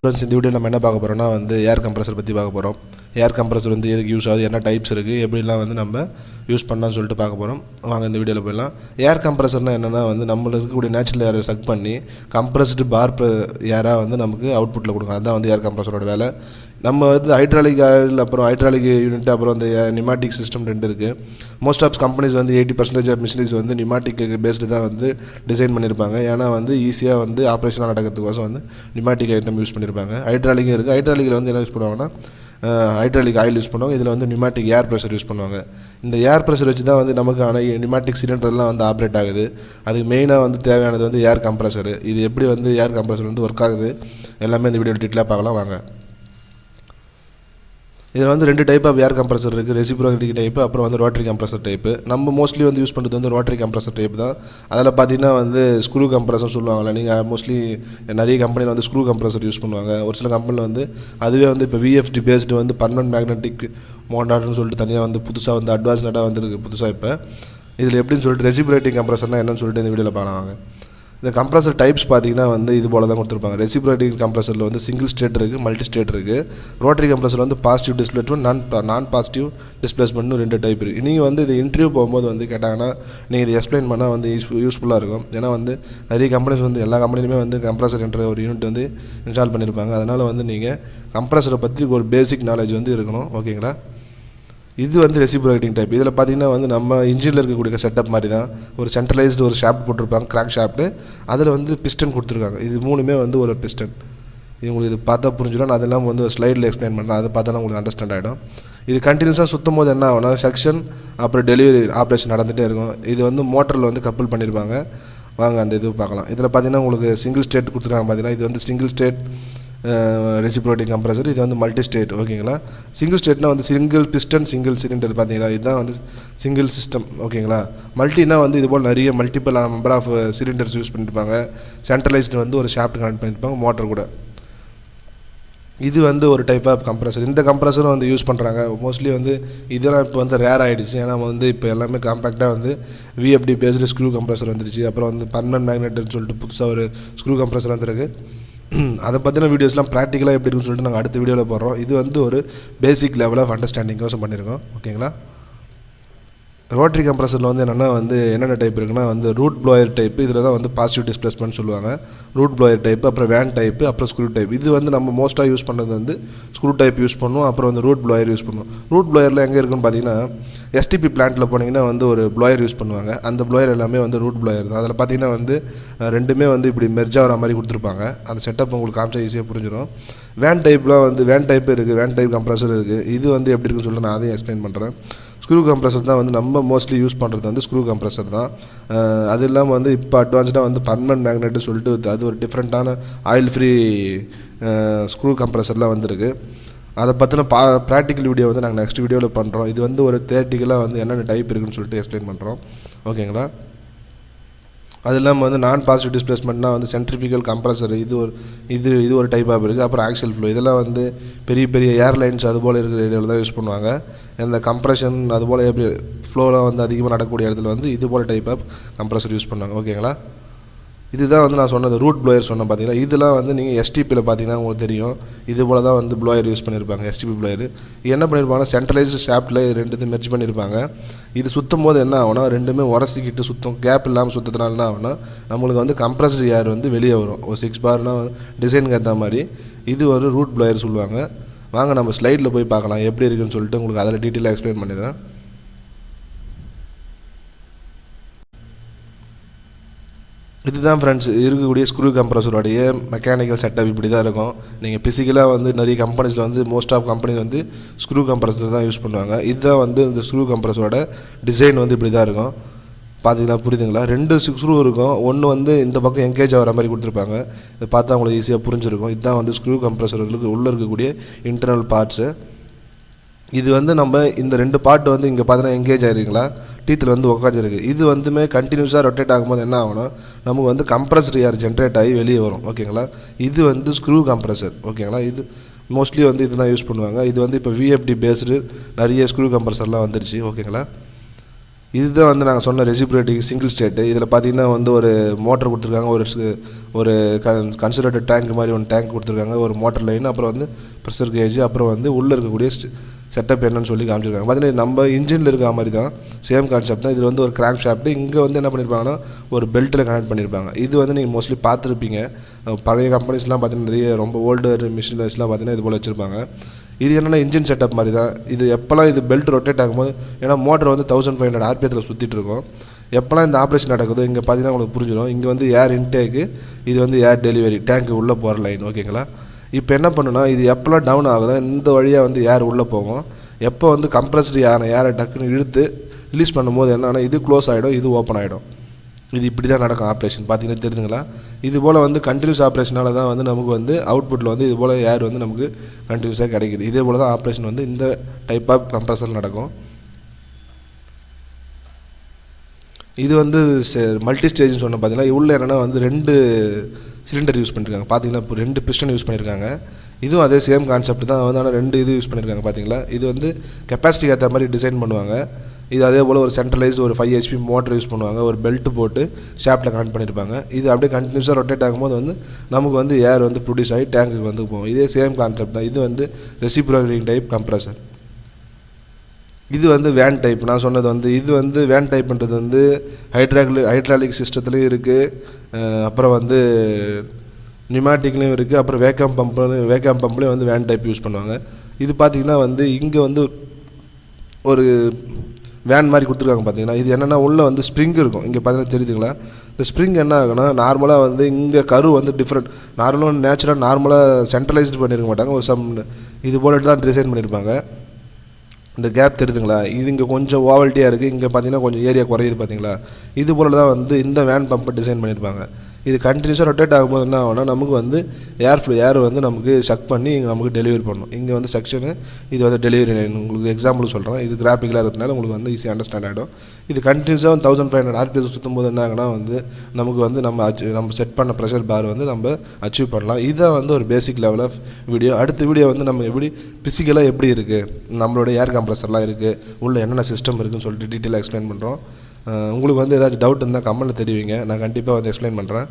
Friends, இந்த video நம்ம என்ன பார்க்க போகிறோம்னா ஏர் கம்ப்ரஸர் பற்றி பார்க்க போகிறோம். ஏர் கம்ப்ரஸர் எதுக்கு யூஸ் ஆகுது, என்ன டைப்ஸ் இருக்குது, எப்படிலாம் நம்ம யூஸ் பண்ணலாம்னு சொல்லிட்டு பார்க்க போகிறோம். வாங்க இந்த வீடியோவில் போயிடலாம். ஏர் கம்ப்ரஸர்னால் என்னென்னா நம்மளுக்கு இருக்கக்கூடிய நேச்சுரல் ஏரை சக் பண்ணி கம்ப்ரஸ்டு பார் ஏராக நமக்கு அவுட்புட்டில் கொடுக்கும். அதுதான் ஏர் கம்ப்ரஸரோட வேலை. நம்ம ஹைட்ராலிக் ஆயில், அப்புறம் ஹைட்ராலிக் யூனிட், அப்புறம் நியூமாட்டிக் சிஸ்டம் ரெண்டு இருக்குது. Most of companies 80% of machineries pneumatic based தான் டிசைன் பண்ணியிருப்பாங்க. ஏன்னா ஈஸியாக ஆப்ரேஷனாக நடக்கிறதுக்கோசம் நியூமாட்டிக் ஐட்டம் யூஸ் பண்ணியிருப்பாங்க. ஹைட்ராலிக்கும் இருக்குது. ஹைட்ராலிக்கில் என்ன யூஸ் பண்ணுவாங்கன்னா ஹைட்ராலிக் ஆயில் யூஸ் பண்ணுவாங்க. இதில் நியூமாட்டிக் ஏர் ப்ரெஷர் யூஸ் பண்ணுவாங்க. இந்த ஏர் ப்ரெஷர் வச்சு தான் நமக்கான நியூமாட்டிக் சிலிண்டர்லாம் ஆப்ரேட் ஆகுது. அதுக்கு மெயினாக தேவையானது ஏர் கம்ப்ரஸர். இது எப்படி ஏர் கம்ப்ரஸர் ஒர்க் ஆகுது எல்லாமே இந்த வீடியோ டீட்டெயிலாக பார்க்கலாம் வாங்க. இதில் ரெண்டு டைப் ஆஃப் ஏர் கம்ப்ரஸர் இருக்குது. ரெசிப்ரோகேட்டிங் டைப்பு, அப்புறம் ரோட்டரி கம்ப்ரஸர் டைப்பு. நம்ம மோஸ்ட்லி யூஸ் பண்ணுறது ரோட்டரி கம்ப்ரஸர் டைப் தான். அதில் பார்த்தீங்கன்னா ஸ்க்ரூ கம்ப்ரஸர் சொல்லுவாங்கள்ல. நீங்கள் மோஸ்ட்லி நிறைய கம்பெனியில் ஸ்க்ரூ கம்ப்ரஸர் யூஸ் பண்ணுவாங்க. ஒரு சில கம்பெனியில் அதுவே இப்போ விஎஃப்டி பேஸ்டு பர்மனன்ட் மேக்னெட்டிக் மோட்டார்னு சொல்லிட்டு தனியாக புதுசாக அட்வான்ஸ்டாக வந்துருக்கு புதுசாக. இப்போ இதில் எப்படின்னு சொல்லிட்டு ரெசிப்ரோகேட்டிங் கம்ப்ரஸர்னால் என்னன்னு சொல்லிட்டு இந்த வீடியோவில் பார்க்கலாம். இந்த கம்ப்ரஸர் டைப்ஸ் பார்த்தீங்கன்னா இது போல தான் கொடுத்துருப்பாங்க. ரெசிப்ரோகேட்டிங் கம்ப்ரஸரில் சிங்கிள் ஸ்டேட் இருக்குது, மல்டி ஸ்டேட் இருக்குது. ரோட்டரி கம்ப்ரஸரில் பாசிட்டிவ் டிஸ்பிளேஸ்மெண்ட், நான் பாசிட்டிவ் டிஸ்பிளேஸ்மெண்ட்னு ரெண்டு டைப் இருக்குது. நீங்கள் இது இன்டர்வியூ போகும்போது கேட்டாங்கன்னா நீங்கள் இதை எக்ஸ்பிளைன் பண்ணால் யூஸ்ஃபுல்லாக இருக்கும். ஏன்னா நிறைய கம்பெனிஸ் எல்லா கம்பெனிலுமே கம்ப்ரஸர் என்ற ஒரு யூனிட் இன்ஸ்டால் பண்ணியிருப்பாங்க. அதனால் நீங்கள் கம்ப்ரஸரை பற்றி ஒரு பேசிக் நாலேஜ் இருக்கணும். ஓகேங்களா? இது ரெசிப்ரோகேட்டிங் டைப். இதில் பார்த்தீங்கன்னா நம்ம இன்ஜினில் இருக்கக்கூடிய செட்டப் மாதிரி தான். ஒரு சென்ட்ரலைஸ்டு ஒரு ஷாஃப்ட் போட்டிருப்பாங்க, கிராக் ஷாஃப்ட்டு. அதில் பிஸ்டன் கொடுத்துருக்காங்க. இது மூணுமே ஒரு பிஸ்டன். இது உங்களுக்கு இது பார்த்தா புரிஞ்சிடும். நான் அதெல்லாம் ஒரு ஸ்லைடில் எக்ஸ்பிளைன் பண்ணுறேன். அதை பார்த்தா உங்களுக்கு அண்டர்ஸ்டாண்ட் ஆகிடும். இது கண்டினியூஸாக சுற்றும் போது என்ன ஆகும்னா செக்ஷன் அப்புறம் டெலிவரி ஆப்ரேஷன் நடந்துகிட்டே இருக்கும். இது மோட்டரில் கப்பல் பண்ணியிருப்பாங்க. வாங்க அந்த இது பார்க்கலாம். இதில் பார்த்தீங்கன்னா உங்களுக்கு சிங்கிள் ஸ்டேட் கொடுத்துருக்காங்க. பார்த்தீங்கன்னா இது சிங்கிள் ஸ்டேட் ரெசிப்ரோகேட்டிங் கம்ப்ரஸர். இது மல்டி ஸ்டேட். ஓகேங்களா? சிங்கிள் ஸ்டேட்னா சிங்கிள் பிஸ்டன் சிங்கிள் சிலிண்டர். பார்த்தீங்களா? இதுதான் சிங்கிள் சிஸ்டம். ஓகேங்களா? மல்டினா இது போல் நிறைய multiple number of cylinders use பண்ணியிருப்பாங்க. சென்ட்ரலைஸ்டு ஒரு ஷாஃப்ட் கனெக்ட் பண்ணியிருப்பாங்க மோட்டர் கூட. இது ஒரு டைப் ஆஃப் கம்ப்ரஸர். இந்த கம்ப்ரஸரும் யூஸ் பண்ணுறாங்க. மோஸ்ட்லி இதெல்லாம் இப்போ ரேர் ஆகிடுச்சு. ஏன்னா இப்போ எல்லாமே காம்பேக்டாக விஎஃப்டி பேஸ்டு ஸ்க்ரூ கம்ப்ரஸர் வந்துருச்சு. அப்புறம் பர்மனன்ட் மேக்னெட்னு சொல்லிட்டு புதுசாக ஒரு ஸ்க்ரூ கம்ப்ரஸர் வந்துருக்கு. அதை பற்றின வீடியோஸ்லாம் ப்ராக்டிக்கலாக எப்படி இருக்குன்னு சொல்லிட்டு நாங்கள் அடுத்த வீடியோவில் போடுறோம். இது ஒரு பேசிக் லெவல் ஆஃப் அண்டர்ஸ்டாண்டிங்கோசம் பண்ணியிருக்கோம். ஓகேங்களா? ரோட்டரி கம்ப்ரஸரில் என்னென்னா என்னென்ன டைப் இருக்குன்னா ரூட் ப்ளோயர் டைப்பு. இதில் தான் பாசிட்டிவ் டிஸ்பிளேஸ்மெண்ட் சொல்லுவாங்க. ரூட் ப்ளோயர் டைப்பு, அப்புறம் வேன் டைப்பு, அப்புறம் ஸ்க்ரூ டைப். இது நம்ம மோஸ்ட்டாக யூஸ் பண்ணுறது ஸ்க்ரூ டைப் யூஸ் பண்ணுவோம். அப்புறம் ரூட் ப்ளோயர் யூஸ் பண்ணுவோம். ரூட் ப்ளோயரில் எங்கே இருக்குன்னு பார்த்தீங்கன்னா எஸ்டிபி பிளான்ட்டில் போனீங்கன்னா ஒரு ப்ளோயர் யூஸ் பண்ணுவாங்க. அந்த ப்ளோயர் எல்லாமே ரூட் ப்ளோயர் தான். அதில் பார்த்தீங்கன்னா ரெண்டுமே இப்படி மெர்ஜ் ஆகிற மாதிரி கொடுத்துருப்பாங்க. அந்த செட்டப் உங்களுக்கு காமிச்சா ஈஸியாக புரிஞ்சிடும். வேன் டைப்லாம் வேன் டைப் இருக்குது, வேன் டைப் கம்ப்ரஸர் இருக்குது. இது எப்படி இருக்குன்னு சொல்லிட்டு நான் அதையும் எக்ஸ்பிளைன் பண்ணுறேன். ஸ்க்ரூ கம்ப்ரஸர் தான் நம்ம மோஸ்ட்லி யூஸ் பண்ணுறது ஸ்க்ரூ கம்ப்ரஸர் தான். அது இல்லாமல் இப்போ அட்வான்ஸ்டாக பர்மனன்ட் மேக்னெட்டு சொல்லிட்டு அது ஒரு டிஃப்ரெண்ட்டான ஆயில் ஃப்ரீ ஸ்க்ரூ கம்ப்ரஸர்லாம் வந்திருக்கு. அதை பற்றின ப்ராக்டிக்கல் வீடியோ நாங்கள் நெக்ஸ்ட் வீடியோவில் பண்ணுறோம். இது ஒரு தேர்ட்டிக்கலாக என்னென்ன டைப் இருக்குன்னு சொல்லிட்டு எக்ஸ்பிளைன் பண்ணுறோம். ஓகேங்களா? அது இல்லாமல் நான் பாசிட்டிவ் டிஸ்பிளேஸ்மெண்ட்னா சென்ட்ரிஃபிகல் கம்ப்ரஸர். இது ஒரு டைப் ஆஃப் இருக்குது. அப்புறம் ஆக்சியல் ஃப்ளோ. இதெல்லாம் பெரிய பெரிய ஏர்லைன்ஸ் அதுபோல் இருக்கிற ஏரியாவில் தான் யூஸ் பண்ணுவாங்க. இந்த கம்ப்ரெஷன் அதுபோல் எப்படி ஃப்ளோலாம் அதிகமாக நடக்கக்கூடிய இடத்துல இது போல் டைப் ஆஃப் கம்ப்ரஸர் யூஸ் பண்ணுவாங்க. ஓகேங்களா? இதுதான் நான் சொன்னது ரூட் ப்ளோயர் சொன்னேன். பார்த்தீங்கன்னா இதெல்லாம் நீங்கள் எஸ்டிபியில் பார்த்தீங்கன்னா உங்களுக்கு தெரியும். இது போல் தான் ப்ளோயர் யூஸ் பண்ணியிருப்பாங்க. எஸ்டிபி ப்ளோயர் என்ன பண்ணியிருப்பாங்கன்னா சென்ட்ரலைஸ்டு ஷாஃப்ட்டில் ரெண்டுத்தையும் மெர்ஜ் பண்ணியிருப்பாங்க. இது சுற்றும் போது என்ன ஆகும்னா ரெண்டுமே உரசிக்கிட்டு சுத்தம், கேப் இல்லாமல் சுற்றத்தினால என்ன ஆகும்னா நம்மளுக்கு கம்ப்ரஸ்டு ஏர் வெளியே வரும். ஒரு 6 பார்னா டிசைனுக்கு ஏற்ற மாதிரி. இது ஒரு ரூட் ப்ளோயர் சொல்லுவாங்க. வாங்க நம்ம ஸ்லைடில் போய் பார்க்கலாம் எப்படி இருக்குன்னு சொல்லிட்டு உங்களுக்கு அதில் டீட்டெயிலாக எக்ஸ்பிளைன் பண்ணிடுறேன். இதுதான் ஃப்ரெண்ட்ஸ் இருக்கக்கூடிய ஸ்க்ரூ கம்ப்ரஸருடைய மெக்கானிக்கல் செட்டப். இப்படி தான் இருக்கும். நீங்கள் ஃபிசிக்கலாக நிறைய கம்பெனிஸில் most of companies screw compressor தான் யூஸ் பண்ணுவாங்க. இதுதான் இந்த ஸ்க்ரூ கம்ப்ரஸரோட டிசைன் இப்படி தான் இருக்கும். பார்த்தீங்கன்னா புரியுதுங்களா? 2 ஸ்க்ரூ இருக்கும். ஒன்று இந்த பக்கம் எங்கேஜ் ஆகிற மாதிரி கொடுத்துருப்பாங்க. இதை பார்த்தா உங்களுக்கு ஈஸியாக புரிஞ்சிருக்கும். இதுதான் ஸ்க்ரூ கம்ப்ரஸருக்கு உள்ளே இருக்கக்கூடிய இன்டர்னல் பார்ட்ஸு. இது நம்ம இந்த 2 பார்ட் இங்கே பார்த்தீங்கன்னா எங்கேஜ் ஆகிருங்களா, டீத்தில் உட்காந்துருக்கு. இது கண்டினியூஸாக ரொட்டேட் ஆகும்போது என்ன ஆகணும், நமக்கு கம்ப்ரஸ்டு ஏர் ஜென்ரேட் ஆகி வெளியே வரும். ஓகேங்களா? இது ஸ்க்ரூ கம்ப்ரஸர். ஓகேங்களா? இது மோஸ்ட்லி இதுதான் யூஸ் பண்ணுவாங்க. இது இப்போ விஎஃப்டி பேஸ்டு நிறைய ஸ்க்ரூ கம்ப்ரஸர்லாம் வந்துருச்சு. ஓகேங்களா? இதுதான் வந்து நாங்கள் சொன்ன ரெசிப்ரேட்டிங் சிங்கிள் ஸ்டேட்டு. இதில் பார்த்தீங்கன்னா வந்து ஒரு மோட்டர் கொடுத்துருக்காங்க, ஒரு கன்சிடரேட்டட் டேங்க் மாதிரி ஒன்று டேங்க் கொடுத்துருக்காங்க, ஒரு மோட்டர் லைன், அப்புறம் வந்து ப்ரெஷர் கேஜ், அப்புறம் வந்து உள்ளே இருக்கக்கூடிய செட்டப் என்னன்னு சொல்லி காமிச்சிருக்காங்க. பார்த்தீங்கன்னா நம்ம இன்ஜினில் இருக்க மாதிரி தான், சேம் கான்செப்ட் தான். இதில் வந்து ஒரு கிராங்க் ஷாஃப்ட், இங்கே வந்து என்ன பண்ணியிருப்பாங்கன்னா ஒரு பெல்ட்டில் கனெக்ட் பண்ணியிருப்பாங்க. இது வந்து நீங்கள் மோஸ்ட்லி பார்த்துருப்பீங்க, பழைய கம்பெனிஸ்லாம் பார்த்தீங்கன்னா நிறைய ரொம்ப ஓல்டு மிஷினரிஸ்லாம் பார்த்தீங்கன்னா இது போல் வச்சுருப்பாங்க. இது என்னென்னா இன்ஜின் செட்டப் மாதிரி தான். இது எப்போல்லாம் இது பெல்ட் ரொட்டேட் ஆகும்போது, ஏன்னா மோட்டர் வந்து 1500 RPM சுற்றிட்டு இருக்கும், எப்போல்லாம் இந்த ஆப்ரேஷன் நடக்குதோ இங்கே பார்த்தீங்கன்னா உங்களுக்கு புரிஞ்சிடும். இங்கே வந்து ஏர் இன்டேக்கு, இது வந்து ஏர் டெலிவரி டேங்க்கு உள்ளே போகிற லைன். ஓகேங்களா? இப்போ என்ன பண்ணுன்னா, இது எப்போல்லாம் டவுன் ஆகுதோ இந்த வழியாக வந்து ஏர் உள்ளே போகும். எப்போ வந்து கம்ப்ரஸ்டு ஏரை டக்குன்னு இழுத்து ரிலீஸ் பண்ணும்போது என்னன்னா இது க்ளோஸ் ஆகிடும், இது ஓப்பன் ஆகிடும். இது இப்படி தான் நடக்கும் ஆப்ரேஷன். பார்த்தீங்கன்னா தெரிஞ்சுங்களா? இது போல் வந்து கண்டினியூஸ் ஆப்ரேஷனால தான் வந்து நமக்கு வந்து அவுட்புட்டில் வந்து இது போல் ஏர் வந்து நமக்கு கண்டினியூஸாக கிடைக்குது. இதே போல் தான் ஆப்ரேஷன் வந்து இந்த டைப் ஆஃப் கம்ப்ரஸர் நடக்கும். இது வந்து மல்டி ஸ்டேஜ்னு சொன்ன பார்த்தீங்கன்னா உள்ள என்னென்னா வந்து 2 சிலிண்டர் யூஸ் பண்ணியிருக்காங்க. பார்த்தீங்கன்னா இப்போ 2 பிஸ்டன் யூஸ் பண்ணியிருக்காங்க. இதுவும் அதே சேம் கான்செப்ட் தான் வந்து, ஆனால் 2 இது யூஸ் பண்ணியிருக்காங்க. பார்த்தீங்களா? இது வந்து கெப்பாசிட்டிக்கு ஏற்ற மாதிரி டிசைன் பண்ணுவாங்க. இது அதே போல் ஒரு சென்ட்ரலைஸ்டு ஒரு 5 HP மோட்டர் யூஸ் பண்ணுவாங்க, ஒரு பெல்ட் போட்டு ஷாஃப்ட்டில் கனெக்ட் பண்ணியிருப்பாங்க. இது அப்படியே கண்டினியூஸாக ரொட்டேட் ஆகும்போது வந்து நமக்கு வந்து ஏர் வந்து ப்ரொடியூஸ் ஆகி டேங்குக்கு வந்து போகும். இதே சேம் கான்செப்ட் தான். இது வந்து ரெசிப்ரோகேட்டிங் டைப் கம்ப்ரஸர். இது வந்து வேன் டைப். நான் சொன்னது வந்து இது வந்து வேன் டைப்ன்றது வந்து ஹைட்ராலிக் சிஸ்டத்துலேயும் இருக்குது, அப்புறம் வந்து நியூமேட்டிக்லேயும் இருக்குது, அப்புறம் வேக்கம் பம்ப்லேயும் வந்து வேன் டைப் யூஸ் பண்ணுவாங்க. இது பார்த்திங்கன்னா வந்து இங்கே வந்து ஒரு வேன் மாதிரி கொடுத்துருக்காங்க. பார்த்தீங்கன்னா இது என்னென்னா உள்ளே வந்து ஸ்ப்ரிங் இருக்கும். இங்கே பார்த்தீங்கன்னா தெரியுதுங்களா? இந்த ஸ்ப்ரிங் என்ன ஆகுனா, நார்மலாக வந்து இங்கே கரு வந்து டிஃப்ரெண்ட், நார்மலாக சென்ட்ரலைஸ்டு பண்ணியிருக்க மாட்டாங்க, ஒரு இது போல தான் டிசைன் பண்ணியிருப்பாங்க. இந்த கேப் தெரியுதுங்களா? இது இங்கே கொஞ்சம் ஓவல்ட்டியாக இருக்குது, இங்கே பார்த்தீங்கன்னா கொஞ்சம் ஏரியா குறையுது. பார்த்தீங்களா? இது போல் தான் வந்து இந்த வேன் பம்பை டிசைன் பண்ணியிருப்பாங்க. இது கண்டினியூஸாக ரொட்டேட் ஆகும்போது என்ன ஆகும்னா நமக்கு வந்து ஏர் வந்து நமக்கு சக் பண்ணி நமக்கு டெலிவரி பண்ணணும். இங்கே வந்து செக்ஷனு, இது வந்து டெலிவரி லைன். உங்களுக்கு எக்ஸாம்பிள் சொல்கிறேன், இது கிராஃபிக்கலாக இருக்கிறதுனால உங்களுக்கு வந்து ஈஸியாக அண்டர்ஸ்டாண்ட் ஆகிடும். இது கண்டினியூஸாக 1500 RPM சுற்றும் போது என்ன ஆகுனா வந்து நமக்கு வந்து நம்ம செட் பண்ண ப்ரெஷர் பார் வந்து நம்ம அச்சீவ் பண்ணலாம். இதுதான் வந்து ஒரு பேசிக் லெவல் ஆஃப் வீடியோ. அடுத்த வீடியோ வந்து நம்ம எப்படி ஃபிசிக்கலாக எப்படி இருக்குது, நம்மளோட ஏர் கம்ப்ரஸர்லாம் இருக்குது, உள்ள என்னென்ன சிஸ்டம் இருக்குதுன்னு சொல்லிட்டு டீட்டெயிலாக எக்ஸ்பிளைன் பண்ணுறோம். உங்களுக்கு வந்து ஏதாச்சும் டவுட் இருந்தால் கமெண்ட்டில் தெரிவிங்க, நான் கண்டிப்பாக வந்து எக்ஸ்பிளைன் பண்ணுறேன்.